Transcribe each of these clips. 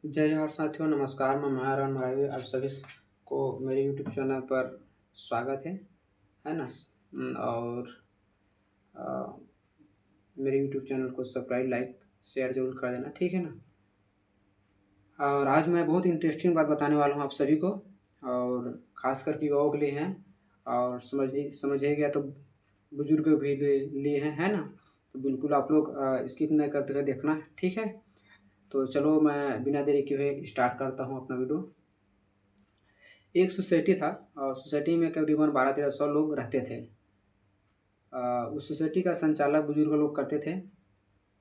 जय जोहार साथियों, नमस्कार। मैं महाराण मरावी आप सभी को मेरे यूट्यूब चैनल पर स्वागत है ना। और अ, मेरे यूट्यूब चैनल को सब्सक्राइब, लाइक, शेयर ज़रूर कर देना, ठीक है ना। और आज मैं बहुत इंटरेस्टिंग बात बताने वाला हूँ आप सभी को, और ख़ास करके युवाओं के लिए हैं, और समझिएगा तो बुजुर्ग भी लिए हैं, है ना। तो बिल्कुल आप लोग स्किप नहीं करते हुए देखना, ठीक है। तो चलो मैं बिना देरी के हुए स्टार्ट करता हूँ अपना वीडियो। एक सोसाइटी था, और सोसाइटी में करीबन 12-13 सौ लोग रहते थे। उस सोसाइटी का संचालक बुजुर्ग लोग करते थे।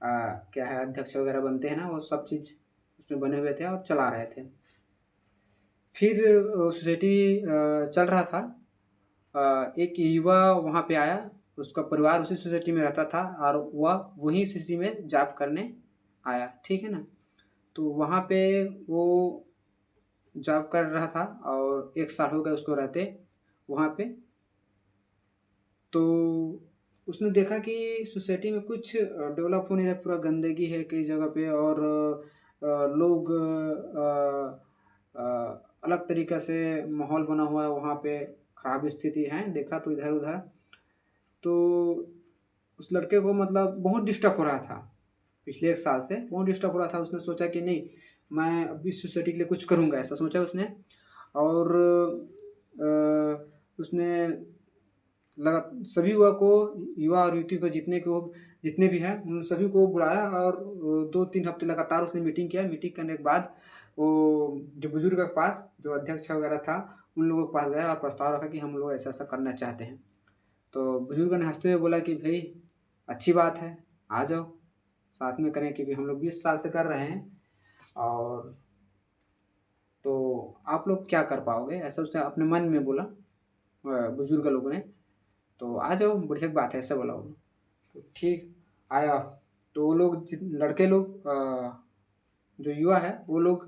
क्या है, अध्यक्ष वगैरह बनते हैं ना, वो सब चीज़ उसमें बने हुए थे और चला रहे थे। फिर सोसाइटी चल रहा था। एक युवा वहाँ पे आया, उसका परिवार उसी सोसाइटी में रहता था, और वह वहीं सोसाइटी में जॉब करने आया, ठीक है ना। तो वहाँ पे वो जॉब कर रहा था, और 1 साल हो गया उसको रहते वहाँ पे। तो उसने देखा कि सोसाइटी में कुछ डेवलप हो नहीं रहा, पूरा गंदगी है कई जगह पे, और लोग अलग तरीक़े से माहौल बना हुआ है वहाँ पे, ख़राब स्थिति है। देखा तो इधर-उधर, तो उस लड़के को मतलब बहुत डिस्टर्ब हो रहा था। पिछले 1 साल से बहुत डिस्टर्ब हो रहा था। उसने सोचा कि नहीं, मैं अब इस सोसाइटी के लिए कुछ करूँगा, ऐसा सोचा उसने। और उसने लगा सभी युवा और युवती को जितने भी हैं उन सभी को बुलाया, और 2-3 हफ्ते लगातार उसने मीटिंग किया। मीटिंग करने के बाद वो जो बुजुर्ग के पास, जो अध्यक्ष वगैरह था, उन लोगों के पास गया और प्रस्ताव रखा कि हम लोग ऐसा-ऐसा करना चाहते हैं। तो बुजुर्ग ने हँसते हुए बोला कि भई अच्छी बात है, आ जाओ, साथ में करें, क्योंकि हम लोग 20 साल से कर रहे हैं, और तो आप लोग क्या कर पाओगे? ऐसा उसने अपने मन में बोला बुजुर्ग लोगों ने। तो आ जाओ, बढ़िया बात है, ऐसा बोला उन्होंने। तो ठीक आया। तो वो लोग लड़के लोग जो युवा है वो लोग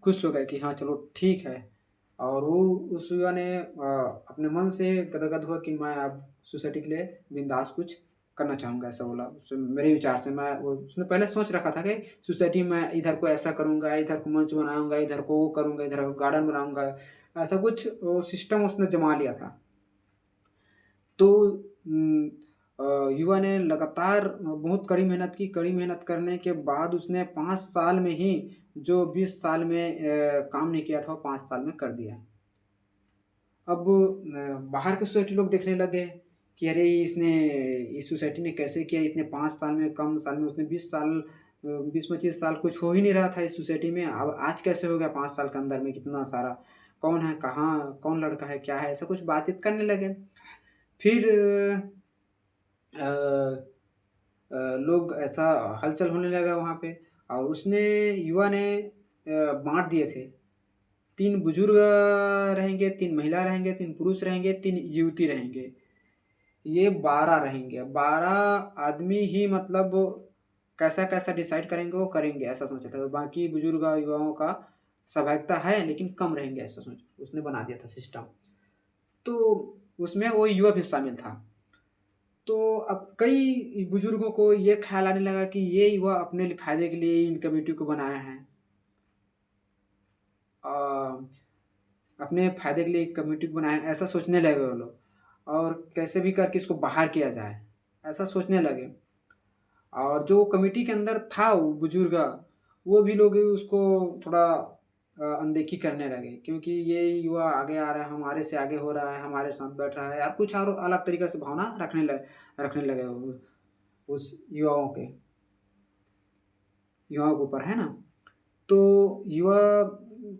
खुश हो गए कि हाँ चलो ठीक है। और वो उस युवा ने अपने मन से गदगद हुआ कि मैं अब सोसाइटी के लिए बिंदास कुछ करना चाहूँगा, ऐसा बोला। मेरे विचार से मैं वो उसने पहले सोच रखा था कि सोसाइटी में इधर को ऐसा करूँगा, इधर को मंच बनाऊँगा, इधर को वो करूँगा, इधर गार्डन बनाऊँगा, ऐसा कुछ वो सिस्टम उसने जमा लिया था। तो युवा ने लगातार बहुत कड़ी मेहनत की। कड़ी मेहनत करने के बाद उसने 5 साल में ही जो 20 साल में काम नहीं किया था, वो 5 साल में कर दिया। अब बाहर के सोसाइटी लोग देखने लगे कि अरे इसने इस सोसाइटी ने कैसे किया, इतने 5 साल में, कम साल में उसने 20 साल 20-25 साल कुछ हो ही नहीं रहा था इस सोसाइटी में। अब आज कैसे हो गया 5 साल के अंदर में कितना सारा, कौन है, कहाँ, कौन लड़का है, क्या है, ऐसा कुछ बातचीत करने लगे। फिर अ लोग ऐसा हलचल होने लगा वहाँ पे, और उसने युवा ने बाँट दिए थे। 3 बुजुर्ग रहेंगे, 3 महिला रहेंगे, 3 पुरुष रहेंगे, 3 युवती रहेंगे। ये 12 रहेंगे। 12 आदमी ही मतलब कैसा-कैसा डिसाइड करेंगे वो करेंगे, ऐसा सोचा था। बाकी बुजुर्ग और युवाओं का सहभागिता है लेकिन कम रहेंगे, ऐसा सोच उसने बना दिया था सिस्टम। तो उसमें वो युवा भी शामिल था। तो अब कई बुजुर्गों को ये ख़्याल आने लगा कि ये युवा अपने फ़ायदे के लिए इन कमेटी को बनाया है। अ, अपने फ़ायदे के लिए एक कमेटी को बनाया है, ऐसा सोचने लगे वो लोग, और कैसे भी करके इसको बाहर किया जाए, ऐसा सोचने लगे। और जो कमेटी के अंदर था वो बुजुर्ग, वो भी लोग उसको थोड़ा अनदेखी करने लगे, क्योंकि ये युवा आगे आ रहा है, हमारे से आगे हो रहा है, हमारे साथ बैठ रहा है, या कुछ और अलग तरीके से भावना रखने लगे वो उस युवाओं के ऊपर, है ना। तो युवा,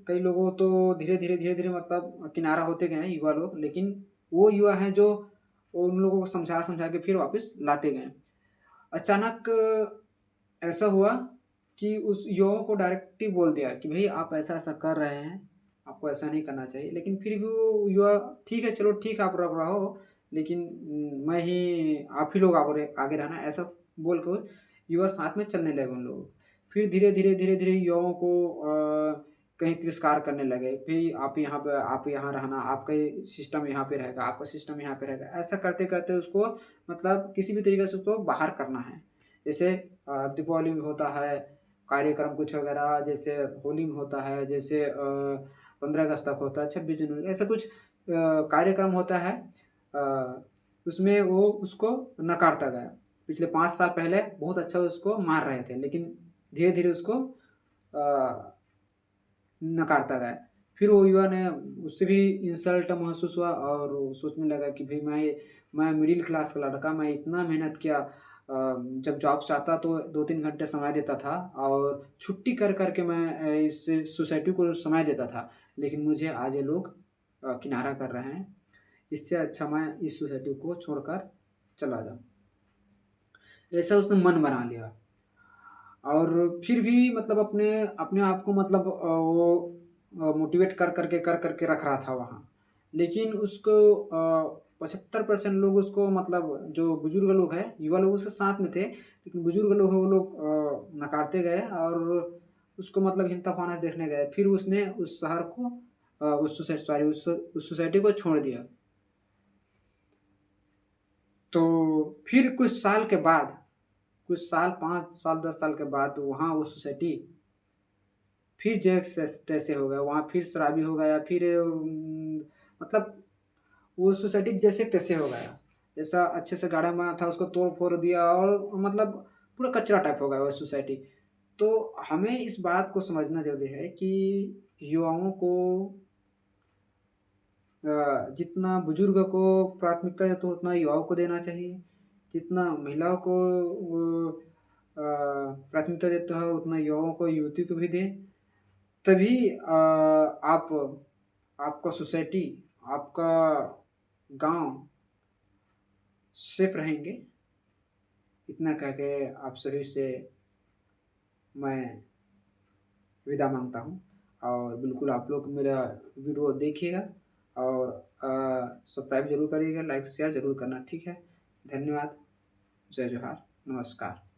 कई लोगों तो धीरे-धीरे मतलब किनारा होते गए हैं युवा लोग, लेकिन वो युवा हैं जो उन लोगों को समझा-समझा के फिर वापस लाते गए। अचानक ऐसा हुआ कि उस युवाओं को डायरेक्ट ही बोल दिया कि भई आप ऐसा-ऐसा कर रहे हैं, आपको ऐसा नहीं करना चाहिए। लेकिन फिर भी वो युवा, ठीक है चलो ठीक है आप रहो, लेकिन मैं ही, आप ही लोग आगे आगे रहना, ऐसा बोल के युवा साथ में चलने लगे उन लोगों। फिर धीरे-धीरे युवाओं को कहीं तिरस्कार करने लगे। फिर आप यहाँ रहना, आपका ये सिस्टम यहाँ पे रहेगा, आपका सिस्टम यहाँ पे रहेगा। ऐसा करते-करते उसको मतलब किसी भी तरीके से उसको बाहर करना है। जैसे दीपावली में होता है, कार्यक्रम कुछ वगैरह जैसे होली में होता है, जैसे 15 अगस्त तक होता है, 26 जनवरी, ऐसा कुछ कार्यक्रम होता है, उसमें वो उसको नकारता गया। पिछले 5 साल पहले बहुत अच्छा उसको मार रहे थे, लेकिन धीरे धीरे उसको नकारता गया। फिर वो युवा ने, उससे भी इंसल्ट महसूस हुआ और वो सोचने लगा कि भाई मैं मिडिल क्लास का लड़का, मैं इतना मेहनत किया, जब जॉब से आता तो 2-3 घंटे समय देता था और छुट्टी कर कर के मैं इस सोसाइटी को समय देता था, लेकिन मुझे आज ये लोग किनारा कर रहे हैं। इससे अच्छा मैं इस सोसाइटी को छोड़कर चला जाऊँ। ऐसा उसने मन बना लिया और फिर भी मतलब अपने अपने आप को मतलब वो मोटिवेट कर करके रख रहा था वहाँ। लेकिन उसको 75% लोग उसको, मतलब जो बुजुर्ग लोग हैं, युवा लोग उसके साथ में थे, लेकिन बुजुर्ग लोग हैं वो लोग नकारते गए और उसको मतलब हिंता फाना देखने गए। फिर उसने उस शहर को उस सोसाइटी, सॉरी, उस सोसाइटी को छोड़ दिया। तो फिर कुछ साल के बाद, कुछ साल, 5 साल 10 साल के बाद वहाँ वो सोसाइटी फिर जैसे तैसे हो गया, वहाँ फिर शराबी हो गया, फिर मतलब वो सोसाइटी जैसे तैसे हो गया। जैसा अच्छे से गाड़ा बना था उसको तोड़ फोड़ दिया और मतलब पूरा कचरा टाइप हो गया वो सोसाइटी। तो हमें इस बात को समझना जरूरी है कि युवाओं को जितना बुजुर्ग को प्राथमिकता है तो उतना युवाओं को देना चाहिए, जितना महिलाओं को प्राथमिकता देते हो उतना युवाओं को, युवती को भी दें। तभी आप, आपका सोसाइटी, आपका गांव सेफ रहेंगे। इतना कह के आप सभी से मैं विदा मांगता हूँ। और बिल्कुल आप लोग मेरा वीडियो देखिएगा और सब्सक्राइब जरूर करिएगा, लाइक शेयर जरूर करना, ठीक है। धन्यवाद। जय जोहार, नमस्कार।